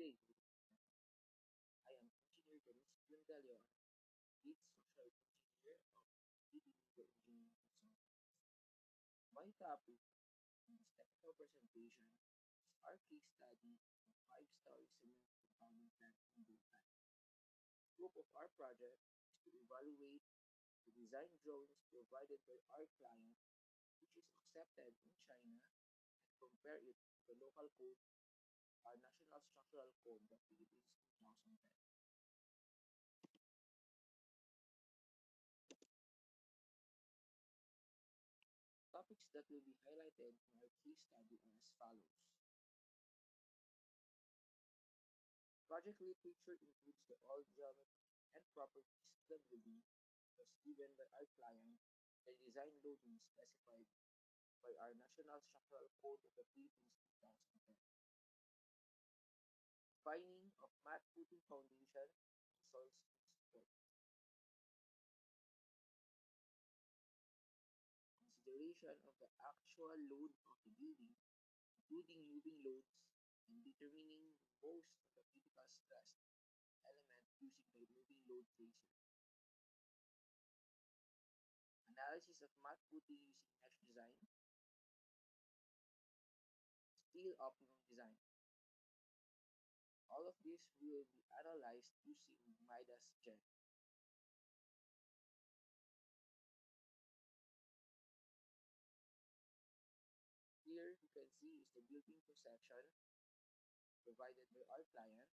Today, I am Engineer Dennis Quintelio, Lead Social Engineer of Leading the Engineering Consultant. My topic in this technical presentation is our case study of five-story cement compounding plant in Bhutan. The scope of our project is to evaluate the design drawings provided by our client, which is accepted in China, and compare it to the local code, our National Structural Code, the Philippines 2010. Topics that will be highlighted in our case study are as follows. Project literature includes the all geometry and properties of the building as given by our client and design loading specified by our National Structural Code of the Philippines 2010. Defining of mat footing foundation and soil spring support. Consideration of the actual load of the building, including moving loads, and determining most of the critical stress element using the moving load tracer. Analysis of mat footing using mesh design. Steel optimum design. All of this will be analyzed using Midas Gen. Here you can see is the building conception provided by our client.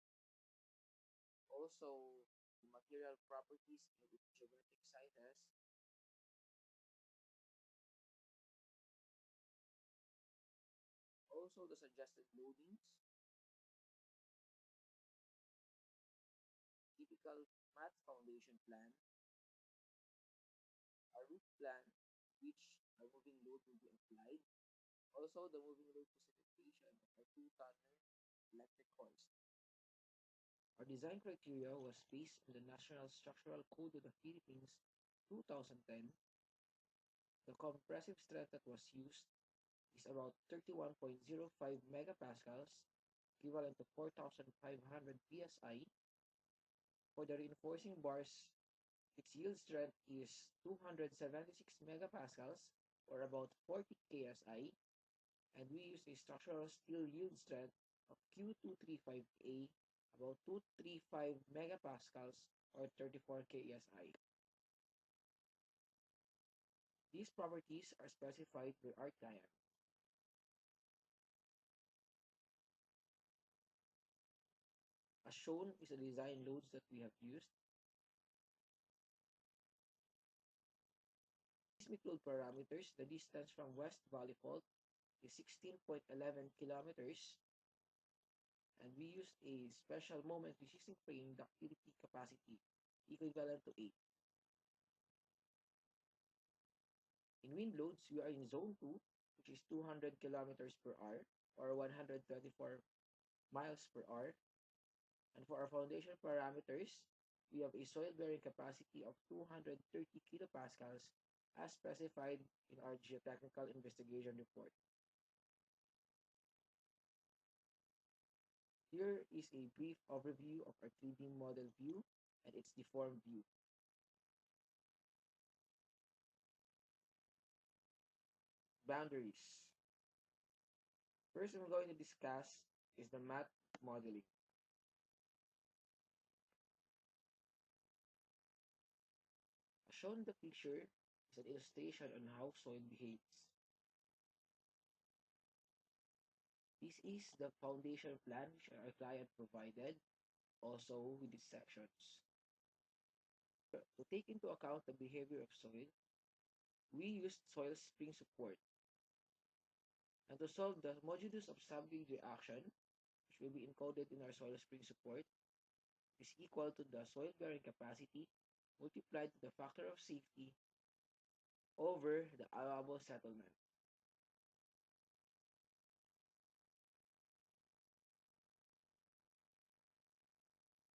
Also, the material properties and its geometric sizes. Also, the suggested loadings. Typical mat foundation plan. A roof plan, which a moving load will be applied. Also, the moving load specification of a 2-tonner electric hoist. Our design criteria was based on the National Structural Code of the Philippines 2010. The compressive strength that was used is about 31.05 megapascals, equivalent to 4,500 psi. For the reinforcing bars, its yield strength is 276 megapascals, or about 40 ksi, and we use a structural steel yield strength of Q235A, about 235 megapascals, or 34 ksi. These properties are specified by our client. As shown is the design loads that we have used. Seismic load parameters, the distance from West Valley Fault is 16.11 kilometers, and we used a special moment resisting frame ductility capacity equivalent to 8. In wind loads, we are in zone 2, which is 200 kilometers per hour, or 124 miles per hour. And for our foundation parameters, we have a soil bearing capacity of 230 kilopascals as specified in our geotechnical investigation report. Here is a brief overview of our 3D model view and its deformed view. Boundaries. First, I'm going to discuss is the mat modeling. As shown in the picture is an illustration on how soil behaves. This is the foundation plan which our client provided, also with its sections. To take into account the behavior of soil, we used soil spring support. And to solve the modulus of subgrid reaction, which will be encoded in our soil spring support, is equal to the soil bearing capacity multiplied to the factor of safety over the allowable settlement.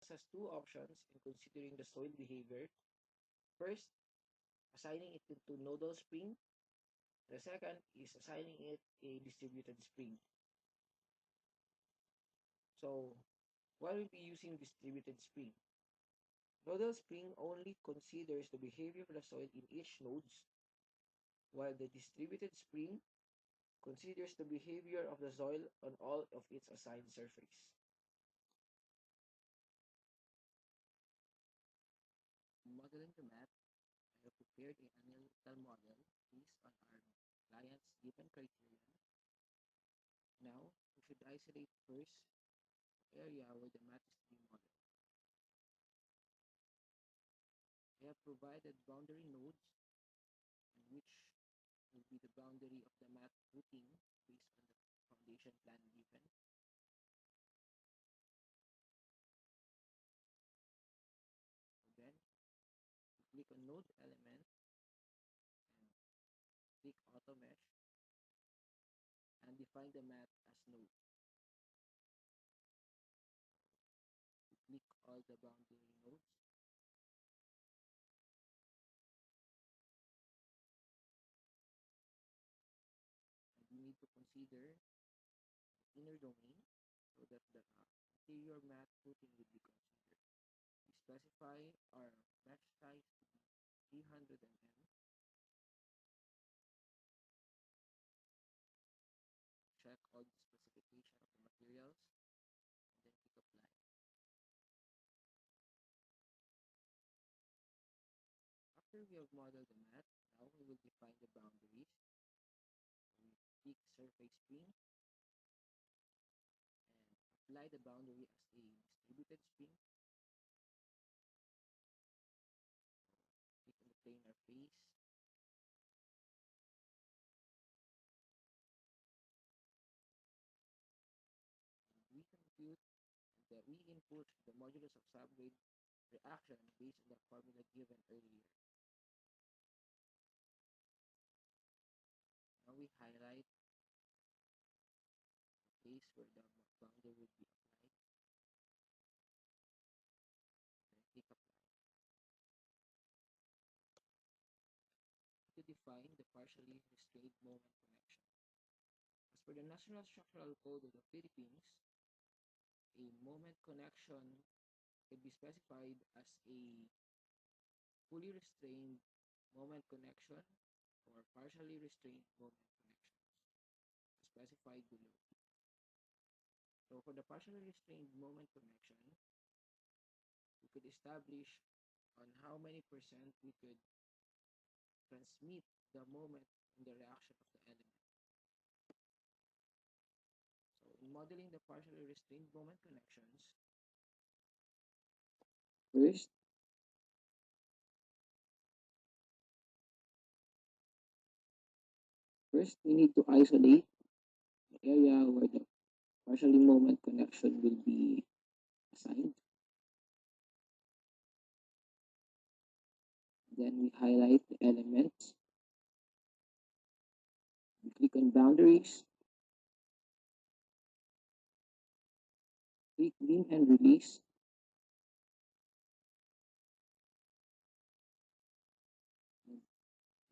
This has two options in considering the soil behavior. First, assigning it to nodal spring. The second is assigning it a distributed spring. So, Why will be using distributed spring? Nodal spring only considers the behavior of the soil in each nodes, while the distributed spring considers the behavior of the soil on all of its assigned surface. Modeling the map, I have prepared an analytical model based on our client's given criterion. Now, we should isolate first the area where the map is to be modeled. I have provided boundary nodes, which will be the boundary of the map footing based on the foundation plan given. Then, click on node element and click auto mesh and define the map as node. Click all the boundary nodes and we need to consider the inner domain so that the interior map footing would be considered. We specify our mesh size to be 300 mm. Check all the specification of the materials and then click apply. After we have modeled the map, now we will define the boundaries. We click surface spring and apply the boundary as a distributed spring. Click on the planar face. And we input the modulus of subgrade reaction based on the formula given earlier. Now we highlight the place where the boundary would be applied. Then click apply. To define the partially restrained moment connection. As per the National Structural Code of the Philippines, a moment connection can be specified as a fully restrained moment connection or partially restrained moment connections, specified below. So for the partially restrained moment connection, we could establish on how many percent we could transmit the moment in the reaction of the element. So in modeling the partially restrained moment connections, first, we need to isolate the area where the partially moment connection will be assigned. Then we highlight the elements. We click on boundaries. Click beam and release.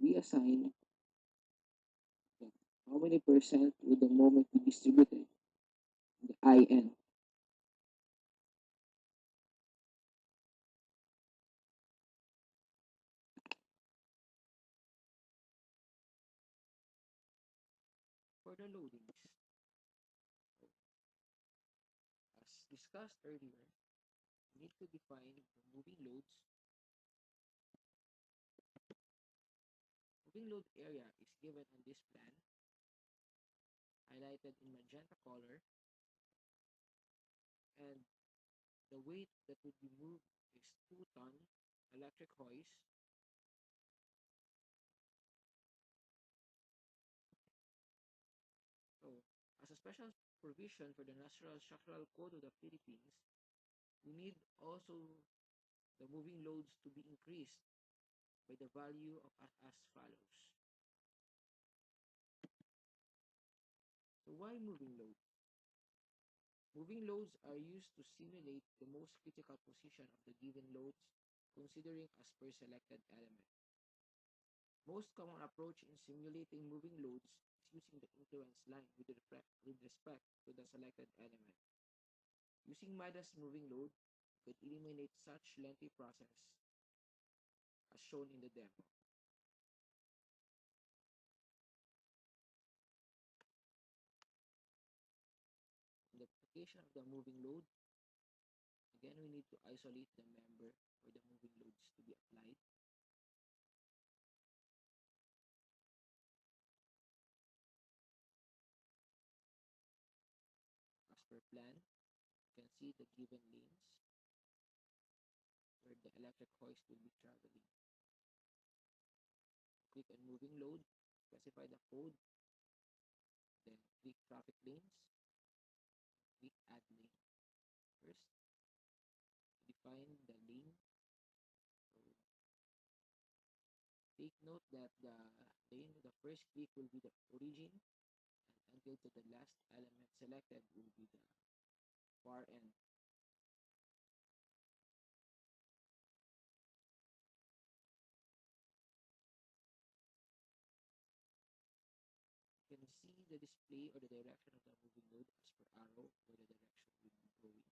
We assign how many percent would the moment be distributed, the IN. For the loadings, as discussed earlier, we need to define the moving loads. Moving load area is given on this plan, highlighted in magenta color, and the weight that would be moved is 2-ton electric hoist. So, as a special provision for the National Structural Code of the Philippines, we need also the moving loads to be increased by the value of as follows. So why moving load? Moving loads are used to simulate the most critical position of the given loads considering as per selected element. Most common approach in simulating moving loads is using the influence line with respect to the selected element. Using Using Midas moving load could eliminate such lengthy process as shown in the demo. In the application of the moving load, again we need to isolate the member where the moving loads to be applied. As per plan, you can see the given lanes where the electric hoist will be traveling. Click on moving load, specify the code, then click traffic lanes, click add lane. First, define the lane. So take note that the lane, the first click will be the origin, and until to the last element selected will be the far end. You can see the display or the direction of the moving load as per arrow where the direction will be going.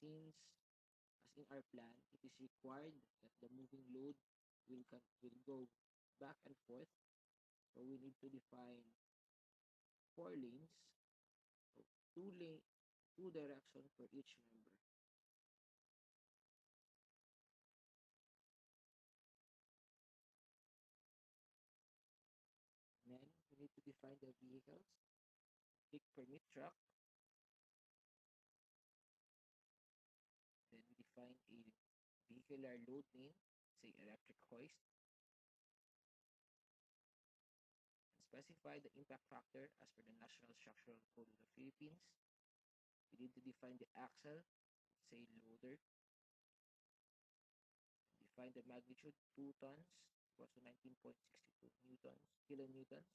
Since, as in our plan, it is required that the moving load will go back and forth, so we need to define 4 lanes, so two direction for each member. Then we need to define the vehicles. Click permit truck. Then we define a vehicular load name, say electric hoist. And specify the impact factor as per the National Structural Code of the Philippines. We need to define the axle, say loader. Define the magnitude 2 tons equals to 19.62 kilonewtons.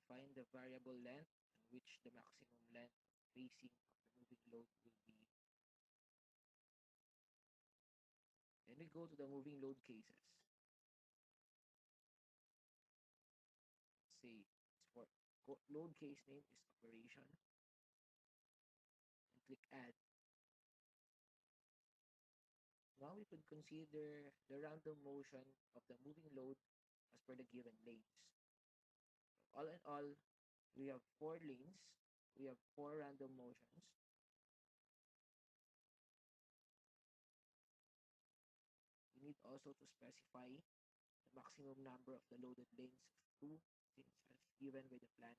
Define the variable length in which the maximum length facing of the moving load will be. Then we go to the moving load cases. Say for load case name is operation, and click add. Now we could consider the random motion of the moving load as per the given lanes. So all in all, we have 4 lanes, we have 4 random motions. We need also to specify the maximum number of the loaded lanes of 2, since as given by the plan.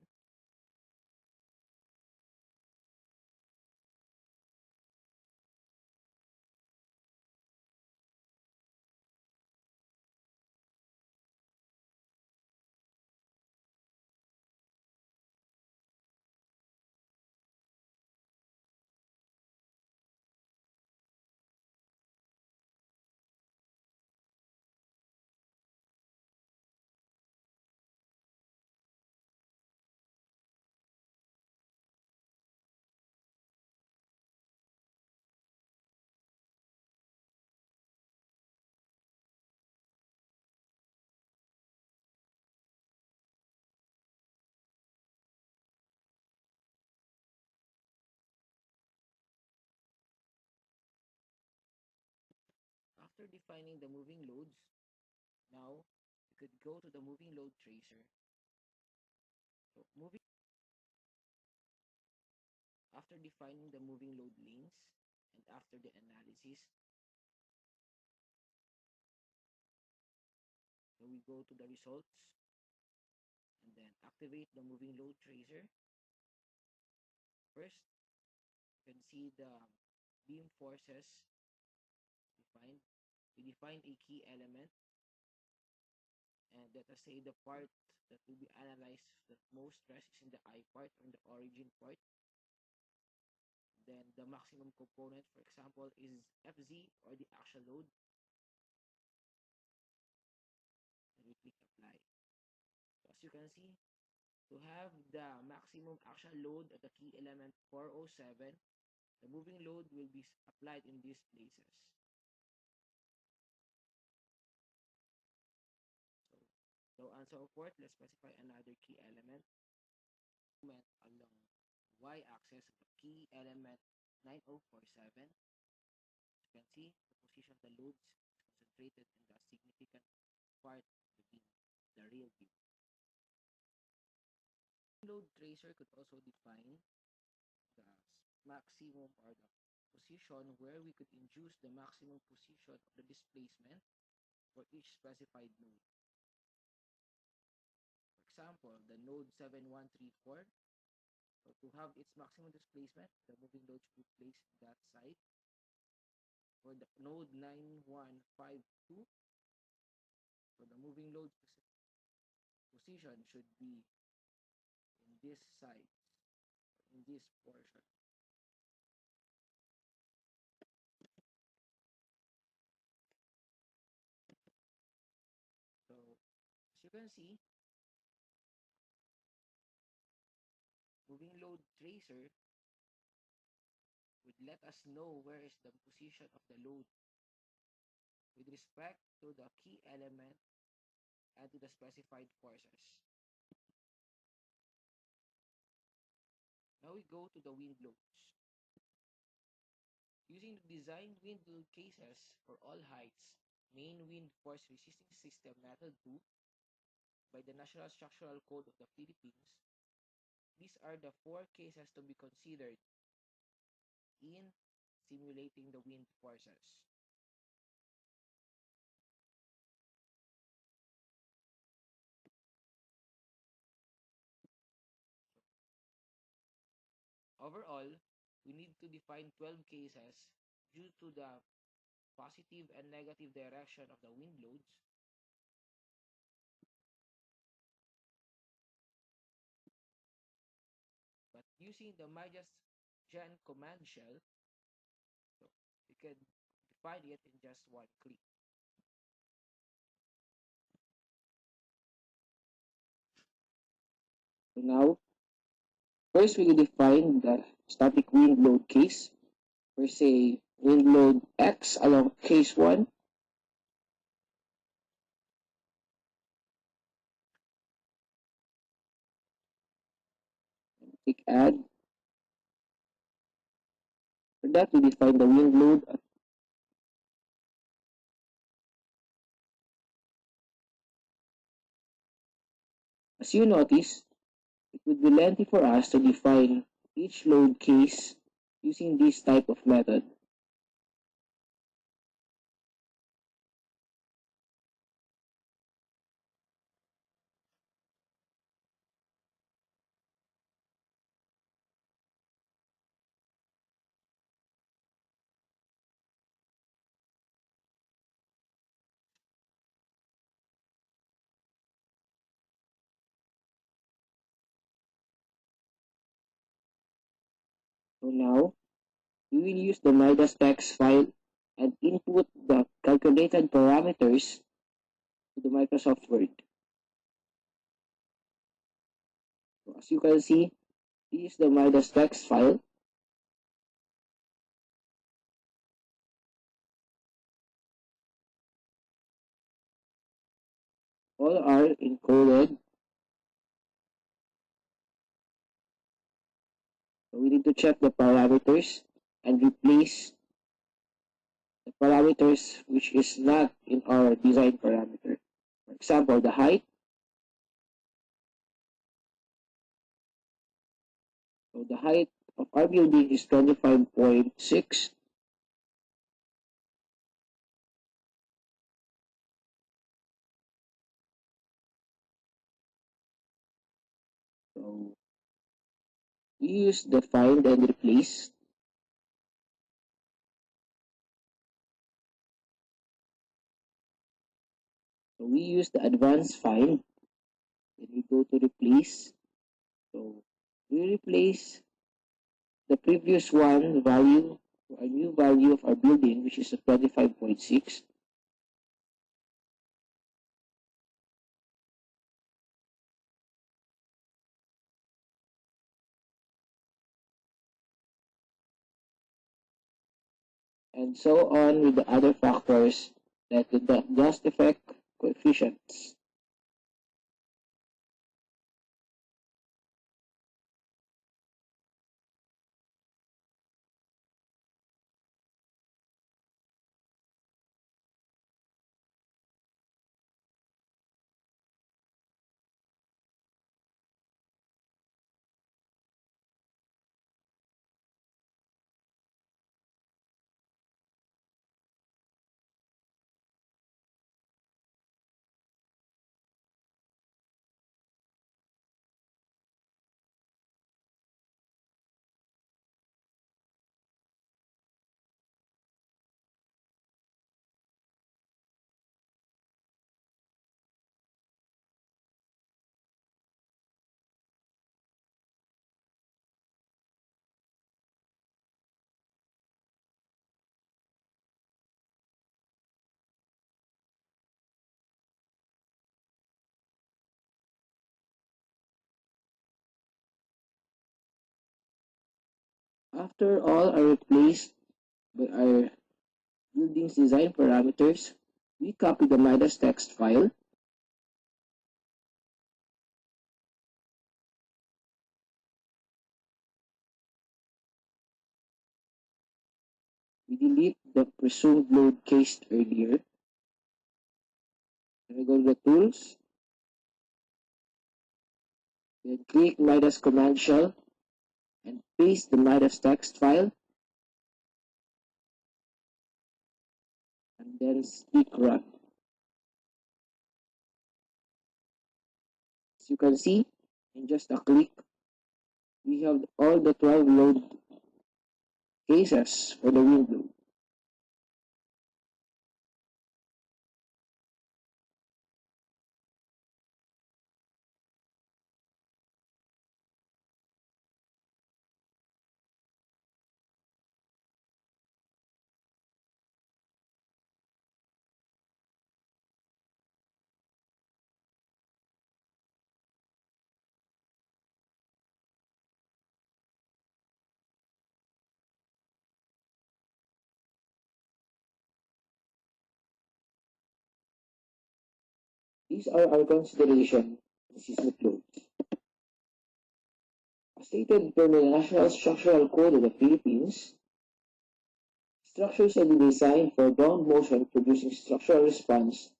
After defining the moving loads, now we could go to the moving load tracer. So after defining the moving load lanes and after the analysis, so we go to the results and then activate the moving load tracer. First, you can see the beam forces defined. We define a key element, and let us say the part that will be analyzed that most stress is in the I part or in the origin part. Then the maximum component, for example, is FZ or the axial load. And we click apply. So as you can see, to have the maximum actual load at the key element 407, the moving load will be applied in these places. So and so forth, let's specify another key element along y-axis of the key element 9047. As you can see, the position of the loads is concentrated in the significant part of the beam, the real beam. Load tracer could also define the maximum or the position where we could induce the maximum position of the displacement for each specified node. For example, the node 7134, so to have its maximum displacement, the moving load should be placed in that side. For the node 9152, so the moving load position should be in this side, in this portion. So as you can see, moving load tracer would let us know where is the position of the load with respect to the key element and to the specified forces. Now we go to the wind loads. Using the design wind load cases for all heights, main wind force resisting system method 2 by the National Structural Code of the Philippines, these are the 4 cases to be considered in simulating the wind forces. Overall, we need to define 12 cases due to the positive and negative direction of the wind loads, but using the MyJustGen command shell, so we can define it in just one click. So now, first we define the static wind load case. For say wind load X along case 1. Click add. For that, we define the wind load. As you notice, it would be lengthy for us to define each load case using this type of method. So now, we will use the MyDasText file and input the calculated parameters to the Microsoft Word. So as you can see, this is the MyDasText file. All are encoded. So we need to check the parameters and replace the parameters which is not in our design parameter. For example, the height. So the height of our building is 25.6. So we use the find and replace. So we use the advanced find. Then we go to replace. So we replace the previous one value to a new value of our building, which is a 25.6. and so on with the other factors like the dust effect coefficients. After all are replaced by our building's design parameters, we copy the Midas text file. We delete the presumed load cased earlier. Then we go to the tools. Then click Midas command shell and paste the Midas text file. And then click run. As you can see, in just a click, we have all the 12 load cases for the window. These are our consideration of seismic loads. As stated per the National Structural Code of the Philippines, structures shall be designed for ground motion producing structural response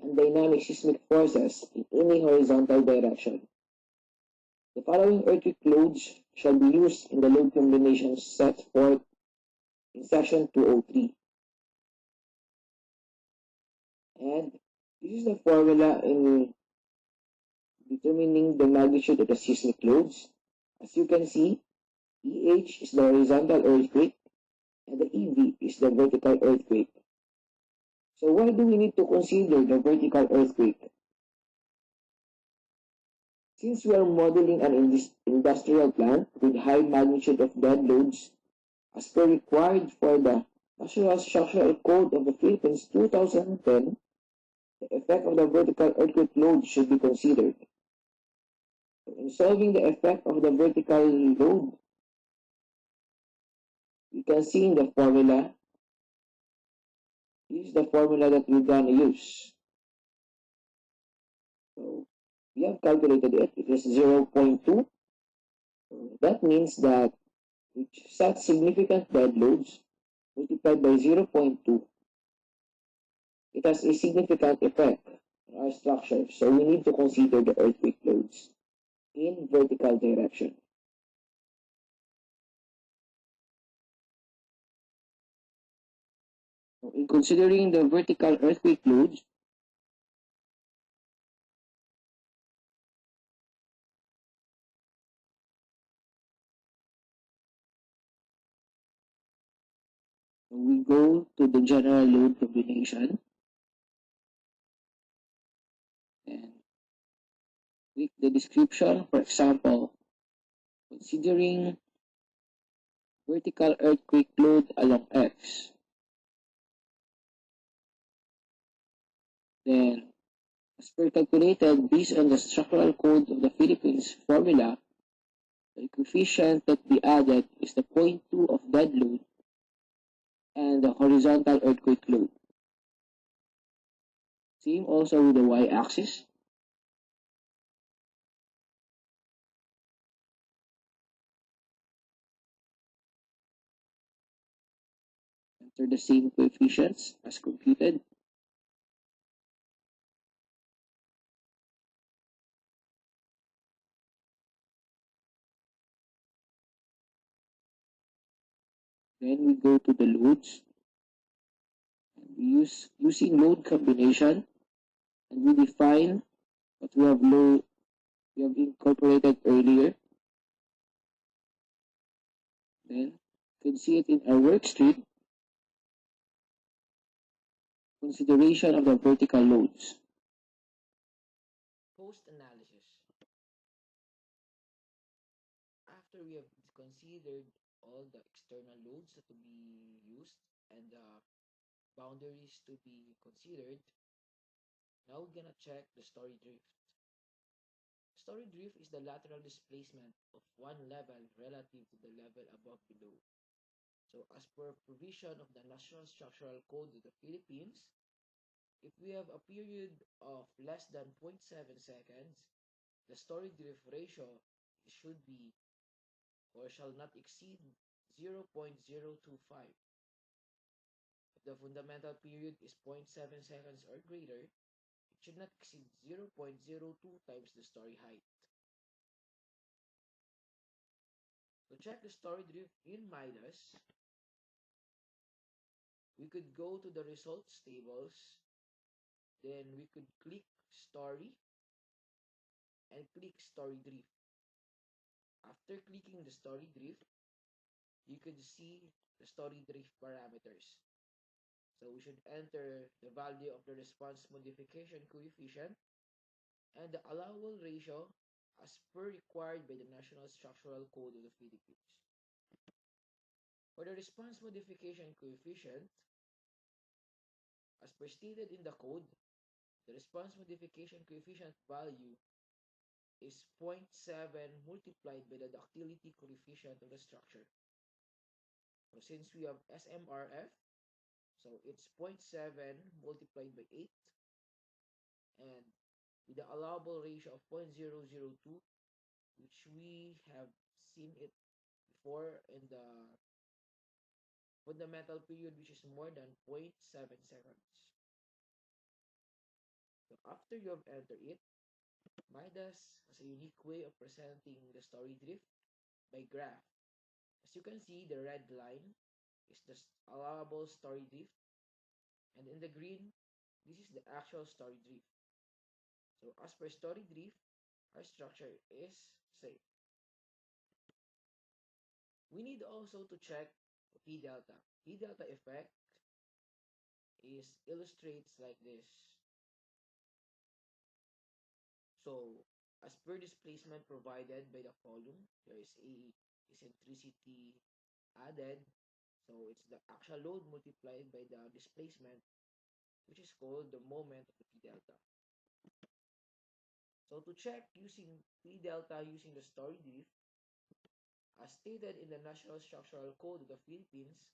and dynamic seismic forces in any horizontal direction. The following earthquake loads shall be used in the load combinations set forth in section 203. And this is the formula in determining the magnitude of the seismic loads. As you can see, EH is the horizontal earthquake and the EV is the vertical earthquake. So why do we need to consider the vertical earthquake? Since we are modeling an industrial plant with high magnitude of dead loads, as per required for the National Structural Code of the Philippines 2010, the effect of the vertical earthquake load should be considered. In solving the effect of the vertical load, you can see in the formula, this is the formula that we're going to use. So we have calculated it. It is 0.2. That means that with such significant dead loads multiplied by 0.2, it has a significant effect on our structure. So we need to consider the earthquake loads in vertical direction. In considering the vertical earthquake loads, we go to the general load combination and click the description. For example, considering vertical earthquake load along X. Then, as per calculated based on the structural code of the Philippines formula, the coefficient that we added is the 0.2 of dead load and the horizontal earthquake load. Same also with the y-axis. Enter the same coefficients as computed. Then we go to the loads. And we use using load combination, and we define what we have incorporated earlier. Then you can see it in our worksheet. Consideration of the vertical loads. Post-analysis. After we have considered all the external loads to be used and the boundaries to be considered, now we're gonna check the story drift. Story drift is the lateral displacement of one level relative to the level above below. So as per provision of the National Structural Code of the Philippines, if we have a period of less than 0.7 seconds, the story drift ratio should be or shall not exceed 0.025. If the fundamental period is zero point 0.7 seconds or greater, it should not exceed 0.02 times the story height. To check the story drift in Midas, we could go to the results tables, then we could click story and click story drift. After clicking the story drift, you could see the story drift parameters. So we should enter the value of the response modification coefficient and the allowable ratio as per required by the National Structural Code of the Philippines. For the response modification coefficient, as per stated in the code, the response modification coefficient value is zero point 0.7 multiplied by the ductility coefficient of the structure. So since we have SMRF, so it's zero point 0.7 multiplied by 8, and with the allowable ratio of 0.002, which we have seen it before in the fundamental period, which is more than zero point 0.7 seconds. So after you have entered it, Midas has a unique way of presenting the story drift by graph. As you can see, the red line is the allowable story drift, and in the green, this is the actual story drift. So as per story drift, our structure is safe. We need also to check P delta. P delta effect is illustrates like this. So as per displacement provided by the column, there is a eccentricity added. So it's the actual load multiplied by the displacement, which is called the moment of the P delta. So to check using P delta using the story drift, as stated in the National Structural Code of the Philippines,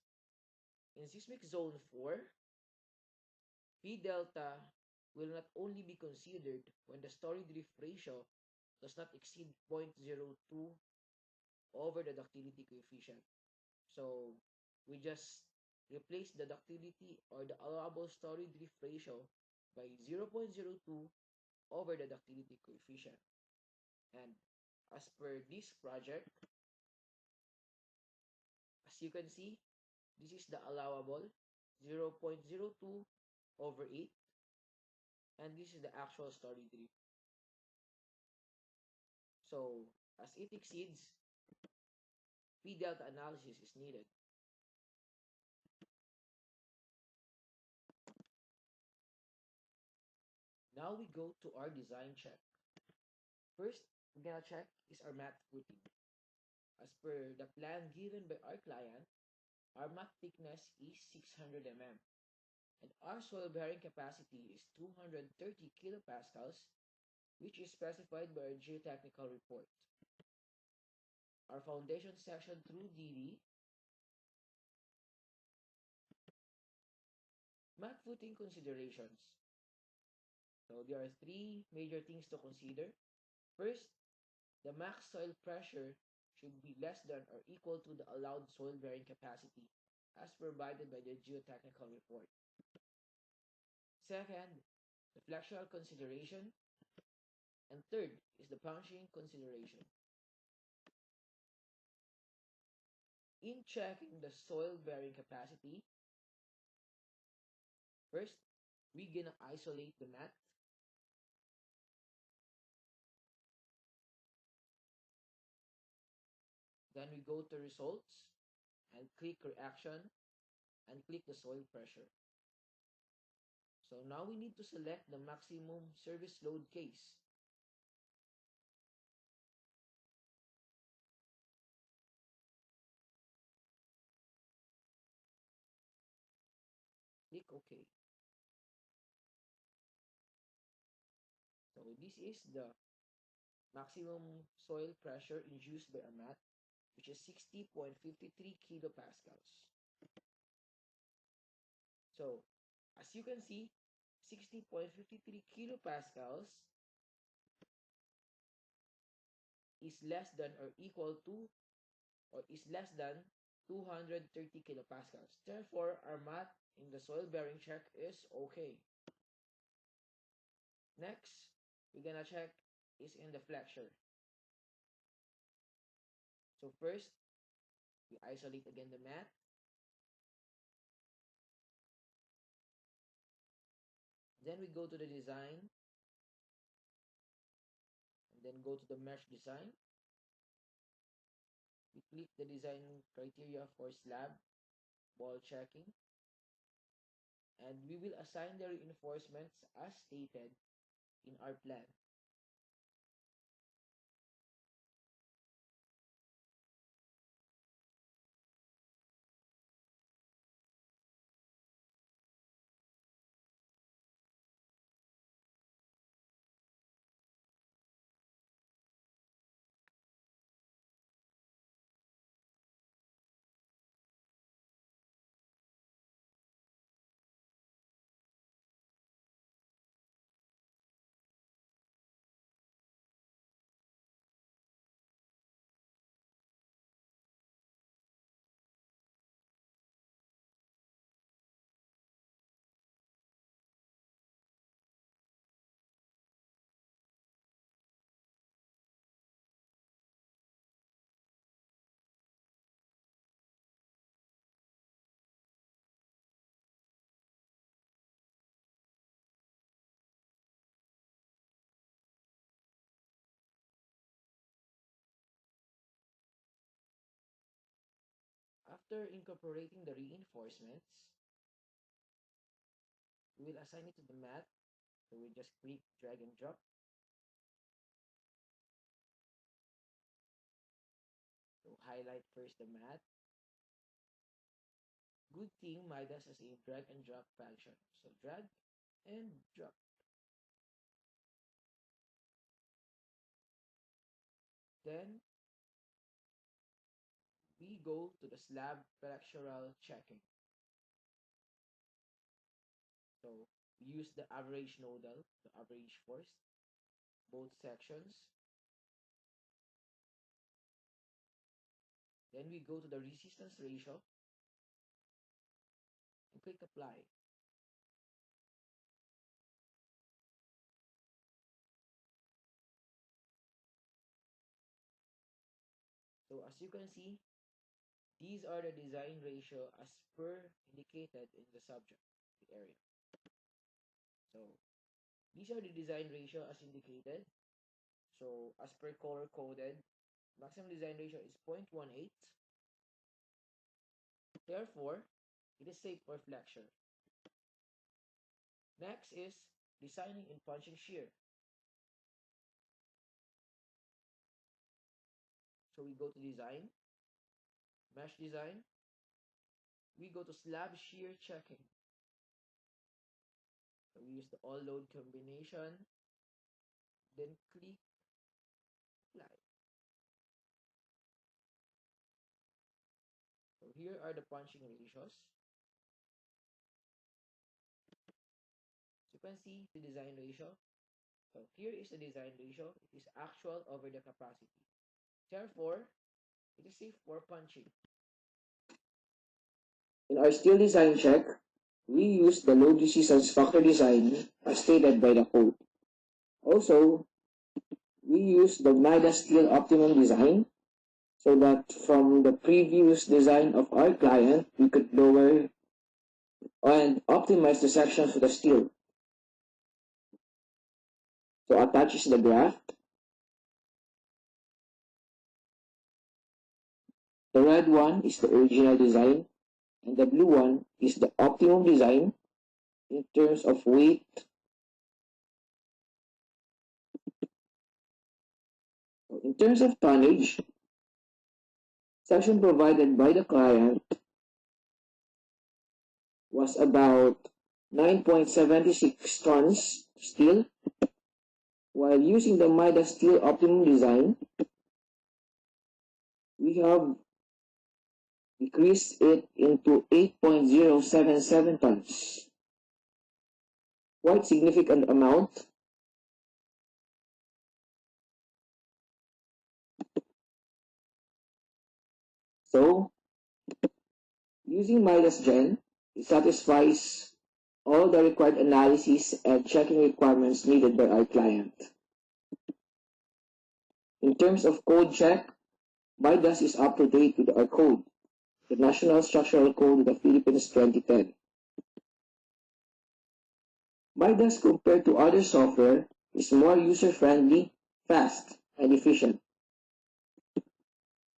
in seismic zone 4, P delta will not only be considered when the story drift ratio does not exceed 0.02 over the ductility coefficient. So we just replace the ductility or the allowable story drift ratio by 0.02 over the ductility coefficient. And as per this project, as you can see, this is the allowable 0.02 over 8, and this is the actual story drift. So as it exceeds, P delta analysis is needed. Now we go to our design check. First, we're gonna check is our mat footing. As per the plan given by our client, our mat thickness is 600 mm and our soil bearing capacity is 230 kilopascals, which is specified by our geotechnical report. Our foundation section through DD Mat footing considerations. So there are three major things to consider. First, the max soil pressure should be less than or equal to the allowed soil bearing capacity as provided by the geotechnical report. Second, the flexural consideration. And third is the punching consideration. In checking the soil bearing capacity, first, we're gonna isolate the mat. Then we go to results and click reaction and click the soil pressure. So now we need to select the maximum service load case. Click OK. So this is the maximum soil pressure induced by a mat, which is 60.53 kilopascals. So as you can see, 60.53 kilopascals is less than or equal to or is less than 230 kilopascals. Therefore, our mat in the soil bearing check is okay. Next, we're gonna check is in the flexure. So first, we isolate again the mat. Then we go to the design. And then go to the mesh design. We click the design criteria for slab wall checking. And we will assign the reinforcements as stated in our plan. After incorporating the reinforcements, we will assign it to the mat. So we just click drag and drop. So highlight first the mat. Good thing Midas has a drag and drop function. So drag and drop. Then we go to the slab flexural checking. So we use the average nodal, the average force, both sections. Then we go to the resistance ratio and click apply. So as you can see, these are the design ratio as per indicated in the subject, the area. So these are the design ratio as indicated. So as per color coded, maximum design ratio is 0.18. Therefore, it is safe for flexure. Next is designing and punching shear. So we go to design, mesh design. We go to slab shear checking. So we use the all load combination. Then click apply. So here are the punching ratios. occupancy to design ratio. So here is the design ratio. It is actual over the capacity. Therefore, it is safe for punching. In our steel design check, we use the load resistance factor design as stated by the code. Also, we use the Midas steel optimum design so that from the previous design of our client, we could lower and optimize the sections of the steel. So attaches the graph. The red one is the original design, and the blue one is the optimum design in terms of weight, in terms of tonnage. Section provided by the client was about 9.76 tons steel, while using the Midas steel optimum design, we have decreased it into 8.077 tons. Quite significant amount. So, using Midas Gen, it satisfies all the required analysis and checking requirements needed by our client. In terms of code check, Midas is up to date with our code, the National Structural Code of the Philippines 2010. Midas, compared to other software, is more user-friendly, fast, and efficient.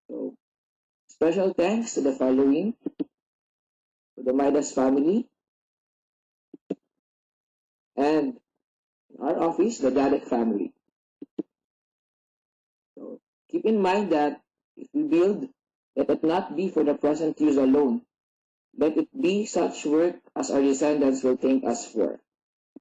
So, special thanks to the following: to the Midas family, and our office, the Gadek family. So, keep in mind that if we build, let it not be for the present use alone. Let it be such work as our descendants will thank us for.